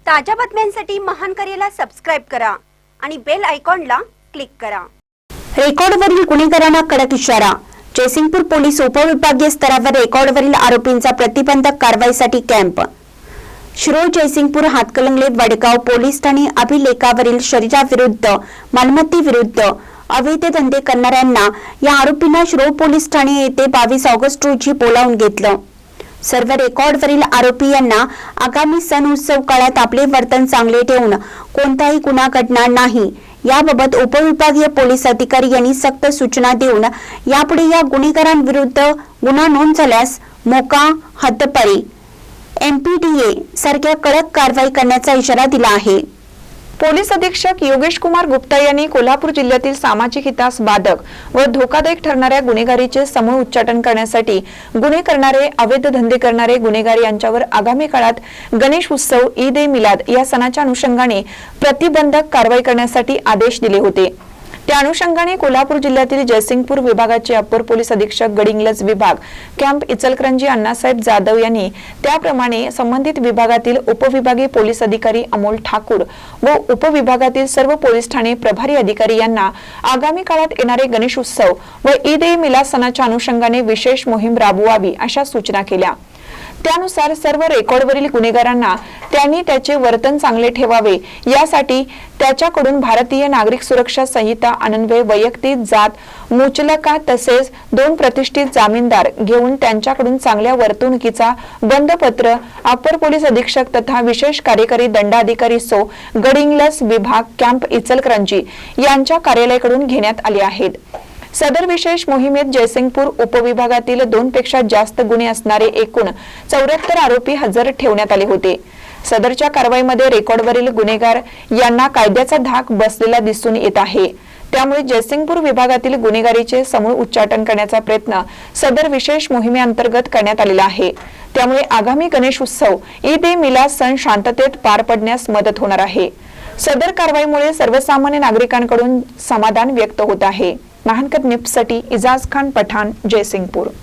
ताज्या बातम्यांसाठी महान करेला सबस्क्राइब करा आणि बेल आयकॉनला क्लिक करा। रेकॉर्डवरील गुन्हेगारांना कडक इशारा। जयसिंगपूर पोलीस उपविभागीय स्तरावर रेकॉर्डवरील आरोपींचा प्रतिबंधक कारवाईसाठी कॅम्प। शिरोळ जयसिंगपूर हातकणंगले वडगाव पोलीस ठाणे अभिलेखावरील शरीराविरुद्ध मालमत्तेविरुद्ध अवैध धंदे करणाऱ्यांना या आरोपींना शिरोळ पोलीस ठाणे येथे 22 ऑगस्ट रोजी बोलावून घेतलं। सर्व रेकॉर्डवरील आरोपी यांना आगामी सण उत्सव काळात आपले वर्तन चांगले ठेवून कोणताही गुन्हा घडणार नाही याबाबत उपविभागीय पोलीस अधिकारी यांनी सक्त सूचना देऊन यापुढे या गुन्हेगारांविरुद्ध गुन्हा नोंद झाल्यास मोका हद्दपारी MPDA सारख्या कडक कारवाई करण्याचा इशारा दिला आहे। पोलीस अधीक्षक योगेश कुमार गुप्ता यांनी कोल्हापूर जिल्ह्यातील सामाजिक हितास बाधक व धोकादायक ठरणाऱ्या गुन्हेगारीचे समूळ उच्चाटन करण्यासाठी गुन्हे करणारे, अवैध धंदे करणारे गुन्हेगार यांच्यावर आगामी काळात गणेश उत्सव, ईद ए मिलाद या सणाच्या अनुषंगाने प्रतिबंधक कारवाई करण्यासाठी आदेश दिले होते। त्या अनुषंगाने कोल्हापूर जिल्ह्यातील जयसिंगपूर विभागाचे अप्पर पोलीस अधीक्षक गडिंग्लज विभाग कॅम्प इचलकरंजी अण्णासाहेब जाधव यांनी त्याप्रमाणे संबंधित विभागातील उपविभागीय पोलीस अधिकारी अमोल ठाकूर व उपविभागातील सर्व पोलीस ठाणे प्रभारी अधिकारी यांना आगामी काळात येणारे गणेश उत्सव व ईद ए मिलाद सणाच्या अनुषंगाने विशेष मोहीम राबवावी अशा सूचना केल्या। त्यानुसार सर्व रेकॉर्डवरील गुन्हेगारांना त्यांनी त्याचे वर्तन चांगले ठेवावे यासाठी त्याच्याकडून भारतीय नागरिक सुरक्षा संहिता अन्वये वैयक्तिक जात मुचलका तसेच 2 प्रतिष्ठित जामीनदार घेऊन त्यांच्याकडून चांगल्या वर्तणुकीचा बंधपत्र अप्पर पोलीस अधीक्षक तथा विशेष कार्यकारी दंडाधिकारी सो गडिंग्लज विभाग कॅम्प इचलकरंजी यांच्या कार्यालयाकडून घेण्यात आले आहेत। सदर विशेष मोहिमेत जयसिंगपूर उपविभागातील 2 पेक्षा जास्त गुन्हे असणारे एकूण 74 आरोपी हजर ठेवण्यात आले होते। सदरच्या कारवाईमध्ये रेकॉर्डवरील गुन्हेगार यांना कायद्याचा धाक बसलेला दिसून येत आहे। त्यामुळे जयसिंगपूर विभागातील गुन्हेगारीचे समूळ उच्चाटन करण्याचा प्रयत्न सदर विशेष मोहिमेअंतर्गत करण्यात आलेला आहे। त्यामुळे आगामी गणेश उत्सव, ईद ए मिलाद सण शांततेत पार पडण्यास मदत होणार आहे। सदर कारवाईमुळे सर्वसामान्य नागरिकांकडून समाधान व्यक्त होत आहे। महानकर न्यूजसाठी इजाज खान पठाण, जयसिंगपूर।